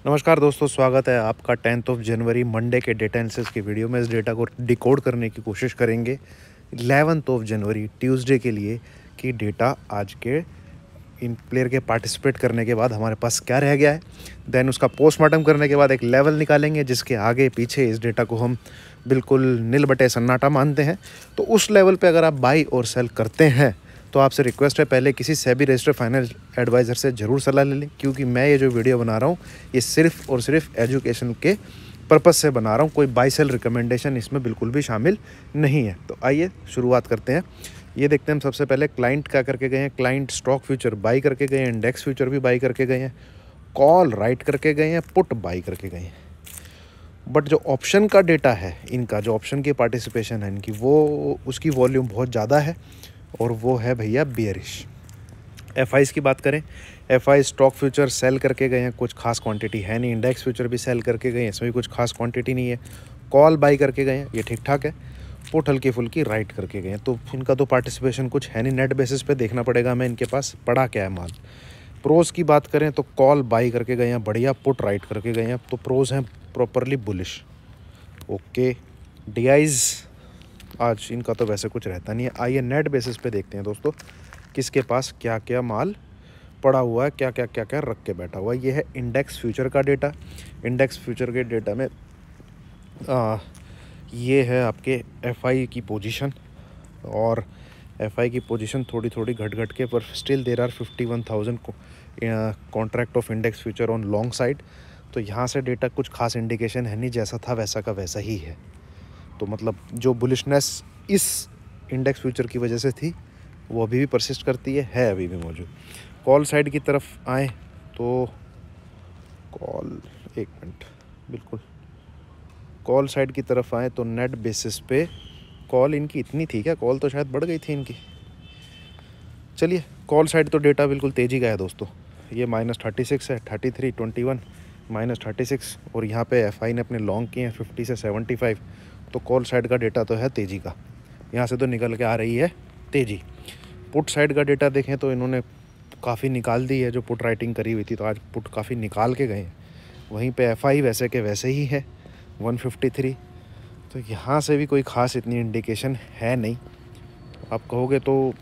नमस्कार दोस्तों, स्वागत है आपका 10 जनवरी मंडे के डेटा एनालिसिस की वीडियो में। इस डेटा को डिकोड करने की कोशिश करेंगे 11 जनवरी ट्यूसडे के लिए कि डेटा आज के इन प्लेयर के पार्टिसिपेट करने के बाद हमारे पास क्या रह गया है। देन उसका पोस्टमार्टम करने के बाद एक लेवल निकालेंगे जिसके आगे पीछे इस डेटा को हम बिल्कुल नील बटे सन्नाटा मानते हैं। तो उस लेवल पे अगर आप बाई और सेल करते हैं तो आपसे रिक्वेस्ट है पहले किसी सेबी रजिस्टर्ड फाइनेंशियल एडवाइज़र से ज़रूर सलाह ले लें, क्योंकि मैं ये जो वीडियो बना रहा हूँ ये सिर्फ और सिर्फ एजुकेशन के पर्पस से बना रहा हूँ। कोई बाई सेल रिकमेंडेशन इसमें बिल्कुल भी शामिल नहीं है। तो आइए शुरुआत करते हैं। ये देखते हैं हम सबसे पहले क्लाइंट क्या करके गए हैं। क्लाइंट स्टॉक फ्यूचर बाई करके गए हैं, इंडेक्स फ्यूचर भी बाई करके गए हैं, कॉल राइट करके गए हैं, पुट बाई करके गए हैं। बट जो ऑप्शन का डेटा है इनका, जो ऑप्शन की पार्टिसिपेशन है इनकी, वो उसकी वॉल्यूम बहुत ज़्यादा है और वो है भैया बेयरिश। एफआईज़ की बात करें, एफआई स्टॉक फ्यूचर सेल करके गए हैं, कुछ खास क्वांटिटी है नहीं। इंडेक्स फ्यूचर भी सेल करके गए हैं, इसमें भी कुछ खास क्वांटिटी नहीं है। कॉल बाई करके गए हैं, ये ठीक ठाक है। पुट हल्की फुल्की राइट करके गए हैं, तो इनका तो पार्टिसिपेशन कुछ है नहीं। नेट बेसिस पे देखना पड़ेगा हमें इनके पास पड़ा क्या है माल। प्रोज की बात करें तो कॉल बाई करके गए हैं बढ़िया, पुट राइट करके गए हैं, तो प्रोज हैं प्रॉपरली बुलिश। ओके, डीआईज आज इनका तो वैसे कुछ रहता नहीं है। आइए नेट बेसिस पे देखते हैं दोस्तों किसके पास क्या क्या माल पड़ा हुआ है, क्या क्या रख के बैठा हुआ है। ये है इंडेक्स फ्यूचर का डेटा। इंडेक्स फ्यूचर के डेटा में ये है आपके एफआई की पोजीशन, और एफआई की पोजीशन थोड़ी थोड़ी घट के, पर still there are 51,000 contract of index future on long side. तो यहाँ से डेटा कुछ खास इंडिकेशन है नहीं, जैसा था वैसा का वैसा ही है। तो मतलब जो बुलिशनेस इस इंडेक्स फ्यूचर की वजह से थी वो अभी भी परसिस्ट करती है अभी भी मौजूद। कॉल साइड की तरफ आए तो कॉल, एक मिनट, बिल्कुल कॉल साइड की तरफ आए तो नेट बेसिस पे कॉल इनकी इतनी थी क्या? कॉल तो शायद बढ़ गई थी इनकी। चलिए, कॉल साइड तो डेटा बिल्कुल तेज़ी का है दोस्तों। ये -36 है, 33, 21, -36, और यहाँ पे एफआई ने अपने लॉन्ग किए हैं 50 से 75। तो कॉल साइड का डेटा तो है तेज़ी का, यहाँ से तो निकल के आ रही है तेज़ी। पुट साइड का डेटा देखें तो इन्होंने काफ़ी निकाल दी है, जो पुट राइटिंग करी हुई थी तो आज पुट काफ़ी निकाल के गए हैं। वहीं पे एफआई वैसे के वैसे ही है 153। तो यहाँ से भी कोई ख़ास इतनी इंडिकेशन है नहीं। आप कहोगे तो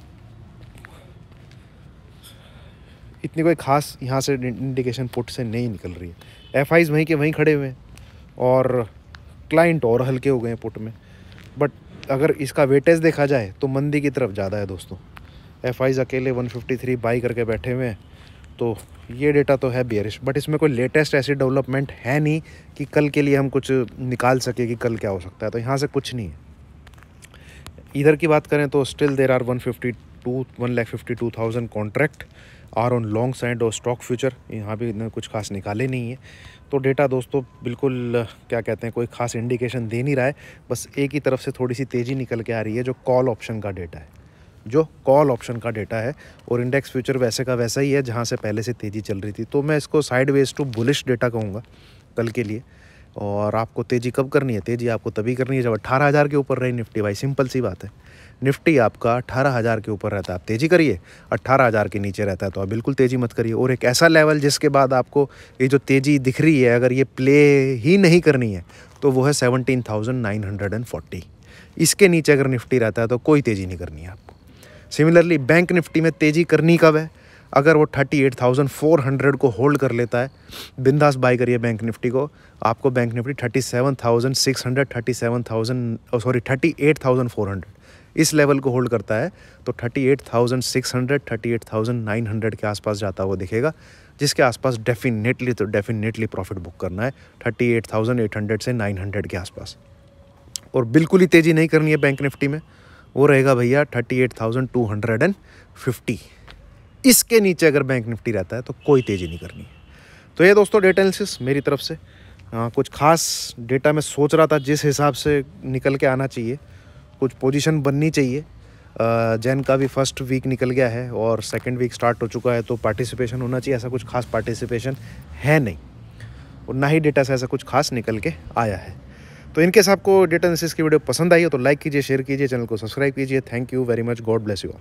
इतनी कोई ख़ास यहाँ से इंडिकेशन पुट से नहीं निकल रही है। एफआईज़ वहीं के वहीं खड़े हुए हैं और क्लाइंट और हल्के हो गए हैं पुट में। बट अगर इसका वेटेज देखा जाए तो मंदी की तरफ ज़्यादा है दोस्तों। एफआईज़ अकेले 153 बाई करके बैठे हुए हैं, तो ये डेटा तो है बेयरिश। बट इसमें कोई लेटेस्ट ऐसी डेवलपमेंट है नहीं कि कल के लिए हम कुछ निकाल सके कि कल क्या हो सकता है। तो यहाँ से कुछ नहीं है। इधर की बात करें तो still there are 1,52,000 contract are on long side और स्टॉक फ्यूचर, यहाँ भी इन्होंने कुछ खास निकाले नहीं है। तो डेटा दोस्तों बिल्कुल क्या कहते हैं, कोई खास इंडिकेशन दे नहीं रहा है। बस एक ही तरफ से थोड़ी सी तेज़ी निकल के आ रही है, जो कॉल ऑप्शन का डेटा है, जो कॉल ऑप्शन का डेटा है। और इंडेक्स फ्यूचर वैसे का वैसा ही है जहाँ से पहले से तेज़ी चल रही थी। तो मैं इसको साइडवेज टू बुलिश डेटा कहूँगा कल के लिए। और आपको तेज़ी कब करनी है? तेज़ी आपको तभी करनी है जब 18,000 के ऊपर रही निफ्टी। भाई सिंपल सी बात है, निफ्टी आपका 18,000 के ऊपर रहता है आप तेज़ी करिए, 18,000 के नीचे रहता है तो आप बिल्कुल तेज़ी मत करिए। और एक ऐसा लेवल जिसके बाद आपको ये जो तेज़ी दिख रही है, अगर ये प्ले ही नहीं करनी है तो वो है 17,940। इसके नीचे अगर निफ्टी रहता है तो कोई तेज़ी नहीं करनी है आपको। सिमिलरली बैंक निफ्टी में तेज़ी करनी कब है? अगर वो 38,400 को होल्ड कर लेता है, बिंदास बाई करिए बैंक निफ्टी को। आपको बैंक निफ्टी 37,600, 38,400 इस लेवल को होल्ड करता है तो 38,600, 38,900 के आसपास जाता हुआ दिखेगा, जिसके आसपास डेफिनेटली प्रॉफिट बुक करना है 38,800 से 900 के आसपास। और बिल्कुल ही तेज़ी नहीं करनी है बैंक निफ्टी में, वो रहेगा भैया 38,250। इसके नीचे अगर बैंक निफ्टी रहता है तो कोई तेज़ी नहीं करनी है। तो ये दोस्तों डेटा एनालिसिस मेरी तरफ से। कुछ खास डेटा मैं सोच रहा था जिस हिसाब से निकल के आना चाहिए, कुछ पोजीशन बननी चाहिए। जैन का भी फर्स्ट वीक निकल गया है और सेकंड वीक स्टार्ट हो चुका है, तो पार्टिसिपेशन होना चाहिए। ऐसा कुछ खास पार्टिसिपेशन है नहीं, और ना ही डेटा से ऐसा कुछ खास निकल के आया है। तो इनकेस आपको डेटा एनालिसिस की वीडियो पसंद आई हो तो लाइक कीजिए, शेयर कीजिए, चैनल को सब्सक्राइब कीजिए। Thank you very much, God bless you all.